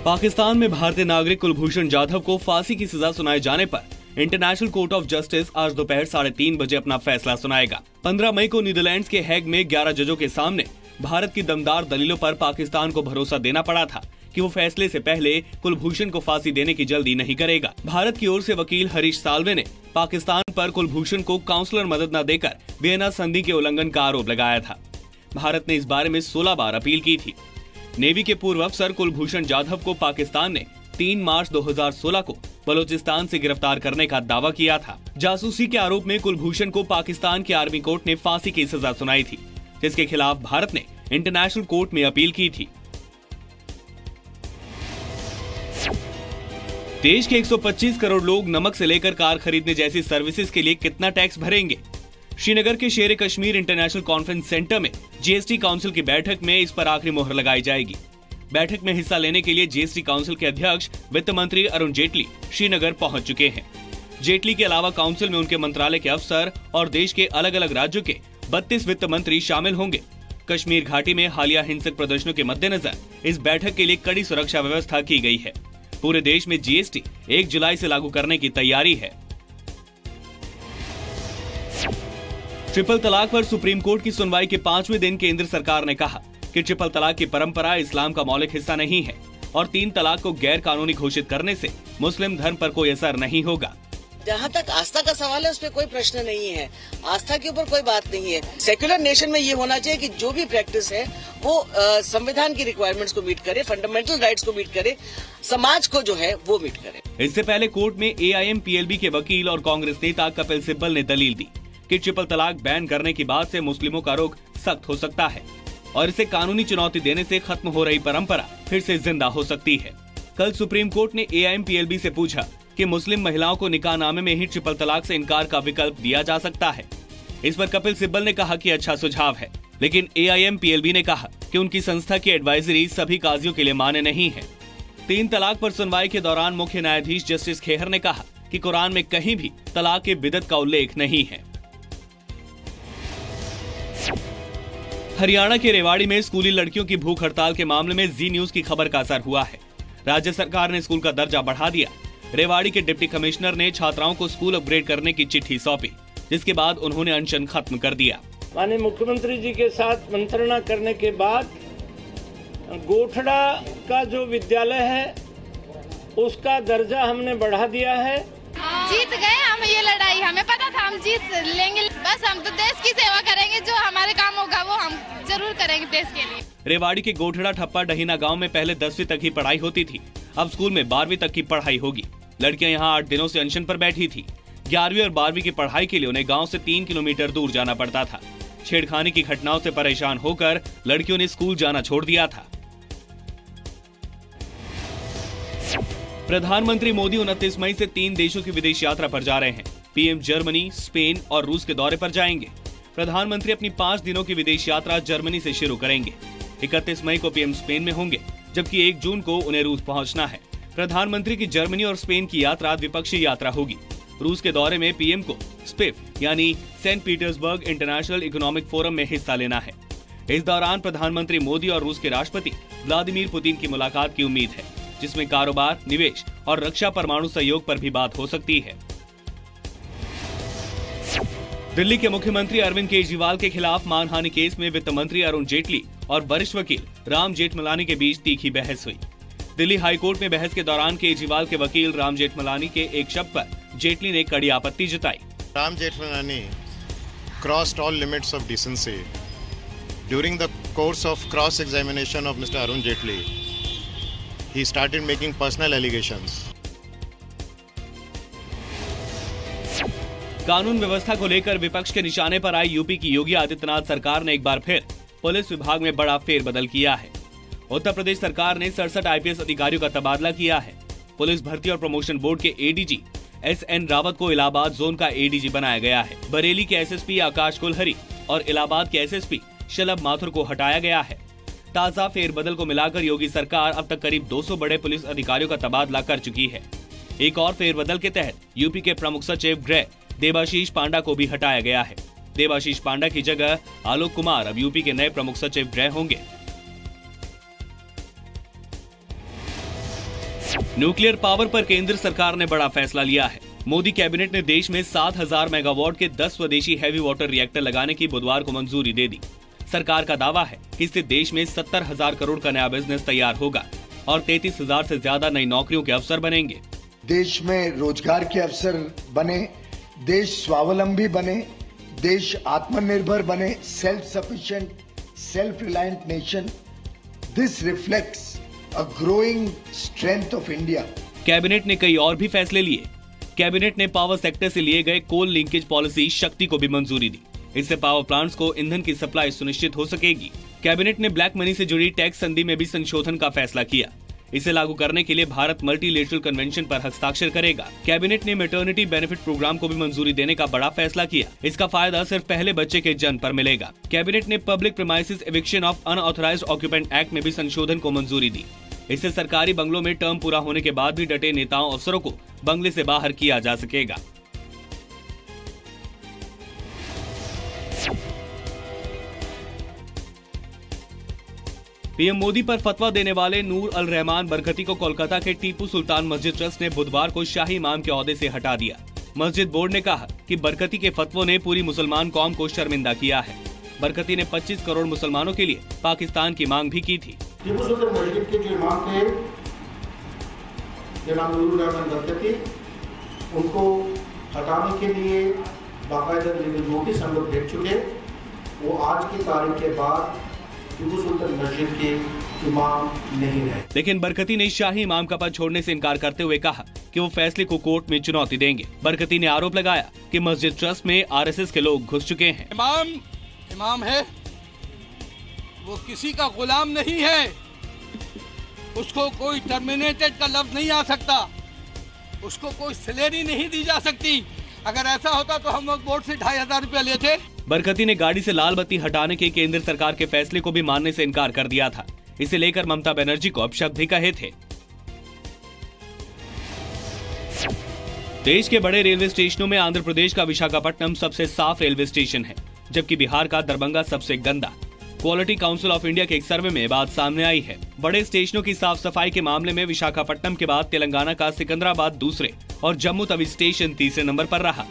पाकिस्तान में भारतीय नागरिक कुलभूषण जाधव को फांसी की सजा सुनाए जाने पर इंटरनेशनल कोर्ट ऑफ जस्टिस आज दोपहर 3:30 बजे अपना फैसला सुनाएगा। 15 मई को नीदरलैंड्स के हैग में 11 जजों के सामने भारत की दमदार दलीलों पर पाकिस्तान को भरोसा देना पड़ा था कि वो फैसले से पहले कुलभूषण को फांसी देने की जल्दी नहीं करेगा। भारत की ओर से वकील हरीश साल्वे ने पाकिस्तान पर कुलभूषण को काउंसलर मदद न देकर वियना संधि के उल्लंघन का आरोप लगाया था। भारत ने इस बारे में 16 बार अपील की थी। नेवी के पूर्व अफसर कुलभूषण जाधव को पाकिस्तान ने 3 मार्च 2016 को बलूचिस्तान से गिरफ्तार करने का दावा किया था। जासूसी के आरोप में कुलभूषण को पाकिस्तान की आर्मी कोर्ट ने फांसी की सजा सुनाई थी, जिसके खिलाफ भारत ने इंटरनेशनल कोर्ट में अपील की थी। देश के 125 करोड़ लोग नमक से लेकर कार खरीदने जैसी सर्विसेज के लिए कितना टैक्स भरेंगे? श्रीनगर के शेर कश्मीर इंटरनेशनल कॉन्फ्रेंस सेंटर में जीएसटी काउंसिल की बैठक में इस पर आखिरी मोहर लगाई जाएगी। बैठक में हिस्सा लेने के लिए जीएसटी काउंसिल के अध्यक्ष वित्त मंत्री अरुण जेटली श्रीनगर पहुंच चुके हैं। जेटली के अलावा काउंसिल में उनके मंत्रालय के अफसर और देश के अलग अलग राज्यों के 32 वित्त मंत्री शामिल होंगे। कश्मीर घाटी में हालिया हिंसक प्रदर्शनों के मद्देनजर इस बैठक के लिए कड़ी सुरक्षा व्यवस्था की गई है। पूरे देश में जीएसटी 1 जुलाई से लागू करने की तैयारी है। ट्रिपल तलाक पर सुप्रीम कोर्ट की सुनवाई के 5वें दिन केंद्र सरकार ने कहा कि ट्रिपल तलाक की परंपरा इस्लाम का मौलिक हिस्सा नहीं है और 3 तलाक को गैर कानूनी घोषित करने से मुस्लिम धर्म पर कोई असर नहीं होगा। जहाँ तक आस्था का सवाल है, उस पर कोई प्रश्न नहीं है। आस्था के ऊपर कोई बात नहीं है। सेक्युलर नेशन में ये होना चाहिए कि जो भी प्रैक्टिस है वो संविधान की रिक्वायरमेंट्स को मीट करे, फंडामेंटल राइट्स को मीट करे, समाज को जो है वो मीट करे। इससे पहले कोर्ट में AIMPLB के वकील और कांग्रेस नेता कपिल सिब्बल ने दलील दी कि ट्रिपल तलाक बैन करने के बाद से मुस्लिमों का रुख सख्त हो सकता है और इसे कानूनी चुनौती देने से खत्म हो रही परंपरा फिर से जिंदा हो सकती है। कल सुप्रीम कोर्ट ने AIMPLB से पूछा कि मुस्लिम महिलाओं को निकाहनामे में ही ट्रिपल तलाक से इनकार का विकल्प दिया जा सकता है। इस पर कपिल सिब्बल ने कहा कि अच्छा सुझाव है, लेकिन AIMPLB ने कहा कि उनकी संस्था की एडवाइजरी सभी काजियों के लिए मान्य नहीं है। 3 तलाक पर सुनवाई के दौरान मुख्य न्यायाधीश जस्टिस खेहर ने कहा कि कुरान में कहीं भी तलाक के बिदअत का उल्लेख नहीं है। हरियाणा के रेवाड़ी में स्कूली लड़कियों की भूख हड़ताल के मामले में जी न्यूज की खबर का असर हुआ है। राज्य सरकार ने स्कूल का दर्जा बढ़ा दिया। रेवाड़ी के डिप्टी कमिश्नर ने छात्राओं को स्कूल अपग्रेड करने की चिट्ठी सौंपी, जिसके बाद उन्होंने अनशन खत्म कर दिया। माननीय मुख्यमंत्री जी के साथ मंत्रणा करने के बाद गोठड़ा का जो विद्यालय है उसका दर्जा हमने बढ़ा दिया है। जीत गए हम, ये लड़ाई हमें पता था हम जीत लेंगे। बस हम तो देश की सेवा करेंगे, जो हमारे काम होगा वो हम जरूर करेंगे देश के लिए। रेवाड़ी के गोठड़ा ठप्पा डहीना गांव में पहले 10वीं तक ही पढ़ाई होती थी, अब स्कूल में 12वीं तक की पढ़ाई होगी। लड़कियां यहां 8 दिनों से अनशन पर बैठी थी। 11वीं और 12वीं की पढ़ाई के लिए उन्हें गाँव से 3 किलोमीटर दूर जाना पड़ता था। छेड़खानी की घटनाओं से परेशान होकर लड़कियों ने स्कूल जाना छोड़ दिया था। प्रधानमंत्री मोदी 29 मई से 3 देशों की विदेश यात्रा पर जा रहे हैं। पीएम जर्मनी, स्पेन और रूस के दौरे पर जाएंगे। प्रधानमंत्री अपनी 5 दिनों की विदेश यात्रा जर्मनी से शुरू करेंगे। 31 मई को पीएम स्पेन में होंगे, जबकि 1 जून को उन्हें रूस पहुंचना है। प्रधानमंत्री की जर्मनी और स्पेन की यात्रा द्विपक्षीय यात्रा होगी। रूस के दौरे में पीएम को स्पिफ यानी Saint Petersburg International Economic Forum में हिस्सा लेना है। इस दौरान प्रधानमंत्री मोदी और रूस के राष्ट्रपति व्लादिमीर पुतिन की मुलाकात की उम्मीद है, जिसमें कारोबार, निवेश और रक्षा परमाणु सहयोग पर भी बात हो सकती है। दिल्ली के मुख्यमंत्री अरविंद केजरीवाल के खिलाफ मानहानि केस में वित्त मंत्री अरुण जेटली और वरिष्ठ वकील राम जेठमलानी के बीच तीखी बहस हुई। दिल्ली हाईकोर्ट में बहस के दौरान केजरीवाल के वकील राम जेठमलानी के एक शब्द पर जेटली ने कड़ी आपत्ति जताई। Ram Jethmalani crossed all limits of decency during the course of cross examination of Mr. Arun Jaitley. He started making personal allegations. कानून व्यवस्था को लेकर विपक्ष के निशाने पर आई यूपी की योगी आदित्यनाथ सरकार ने एक बार फिर पुलिस विभाग में बड़ा फेरबदल किया है। उत्तर प्रदेश सरकार ने 67 IPS अधिकारियों का तबादला किया है। पुलिस भर्ती और प्रमोशन बोर्ड के ADG SN रावत को इलाहाबाद जोन का ADG बनाया गया है। बरेली के SSP आकाश कुलहरी और इलाहाबाद के SSP शलभ माथुर को हटाया गया है। ताजा फेरबदल को मिलाकर योगी सरकार अब तक करीब 200 बड़े पुलिस अधिकारियों का तबादला कर चुकी है। एक और फेरबदल के तहत यूपी के प्रमुख सचिव गृह देबाशीष पांडा को भी हटाया गया है। देबाशीष पांडा की जगह आलोक कुमार अब यूपी के नए प्रमुख सचिव गृह होंगे। न्यूक्लियर पावर पर केंद्र सरकार ने बड़ा फैसला लिया है। मोदी कैबिनेट ने देश में 7000 मेगावाट के 10 स्वदेशी हैवी वाटर रिएक्टर लगाने की बुधवार को मंजूरी दे दी। सरकार का दावा है कि इससे देश में 70,000 करोड़ का नया बिजनेस तैयार होगा और 33,000 से ज्यादा नई नौकरियों के अवसर बनेंगे। देश में रोजगार के अवसर बने, देश स्वावलंबी बने, देश आत्मनिर्भर बने, self sufficient, self reliant nation. This reflects a growing strength of India. Cabinet ने कई और भी फैसले लिए। कैबिनेट ने पावर सेक्टर से लिए गए कोल लिंकेज पॉलिसी शक्ति को भी मंजूरी दी। इससे पावर प्लांट्स को ईंधन की सप्लाई सुनिश्चित हो सकेगी। कैबिनेट ने ब्लैक मनी से जुड़ी टैक्स संधि में भी संशोधन का फैसला किया। इसे लागू करने के लिए भारत मल्टीलेटरल कन्वेंशन पर हस्ताक्षर करेगा। कैबिनेट ने मैटरनिटी बेनिफिट प्रोग्राम को भी मंजूरी देने का बड़ा फैसला किया। इसका फायदा सिर्फ पहले बच्चे के जन्म पर मिलेगा। कैबिनेट ने public premises eviction of unauthorised occupant act में भी संशोधन को मंजूरी दी। इससे सरकारी बंगलों में टर्म पूरा होने के बाद भी डटे नेताओं अफसरों को बंगले से बाहर किया जा सकेगा। पीएम मोदी पर फतवा देने वाले नूर अल रहमान बरकती को कोलकाता के टीपू सुल्तान मस्जिद ट्रस्ट ने बुधवार को शाही इमाम के ओहदे से हटा दिया। मस्जिद बोर्ड ने कहा कि बरकती के फतवों ने पूरी मुसलमान कौम को शर्मिंदा किया है। बरकती ने 25 करोड़ मुसलमानों के लिए पाकिस्तान की मांग भी की थी। टीपू सुल्तान मस्जिद के जो इमाम थे जनाब नूर रहमान बरकती, उनको हटाने के लिए बाकायदा लीगल नोटिस हम लोग भेज चुके। वो आज की तारीख के बाद टीपू सुल्तान मस्जिद के इमाम नहीं रहे। लेकिन बरकती ने शाही इमाम का पद छोड़ने से इनकार करते हुए कहा कि वो फैसले को कोर्ट में चुनौती देंगे। बरकती ने आरोप लगाया कि मस्जिद ट्रस्ट में आरएसएस के लोग घुस चुके हैं। इमाम है, वो किसी का गुलाम नहीं है। उसको कोई टर्मिनेटेड का लफ्ज नहीं आ सकता, उसको कोई सैलरी नहीं दी जा सकती। अगर ऐसा होता तो हम लोग बोर्ड से 2,500 रुपया लेते। बरकती ने गाड़ी से लाल बत्ती हटाने के केंद्र सरकार के फैसले को भी मानने से इनकार कर दिया था। इसे लेकर ममता बनर्जी को अपशब्द भी कहे थे। देश के बड़े रेलवे स्टेशनों में आंध्र प्रदेश का विशाखापट्टनम सबसे साफ रेलवे स्टेशन है, जबकि बिहार का दरभंगा सबसे गंदा। क्वालिटी काउंसिल ऑफ इंडिया के एक सर्वे में बात सामने आई है। बड़े स्टेशनों की साफ सफाई के मामले में विशाखापट्टनम के बाद तेलंगाना का सिकंदराबाद दूसरे और जम्मू तवी स्टेशन तीसरे नंबर पर रहा।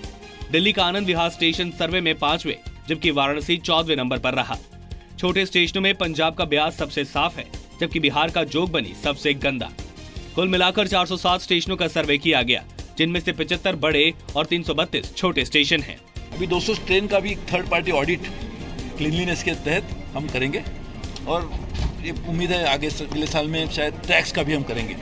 दिल्ली का आनंद विहार स्टेशन सर्वे में 5वें, जबकि वाराणसी 14वें नंबर पर रहा। छोटे स्टेशनों में पंजाब का ब्यास सबसे साफ है, जबकि बिहार का जोगबनी सबसे गंदा। कुल मिलाकर 407 स्टेशनों का सर्वे किया गया, जिनमें से 75 बड़े और 332 छोटे स्टेशन हैं। अभी 200 ट्रेन का भी थर्ड पार्टी ऑडिट क्लीनलीनेस के तहत हम करेंगे और ये उम्मीद है आगे अगले साल में शायद टैक्स का भी हम करेंगे।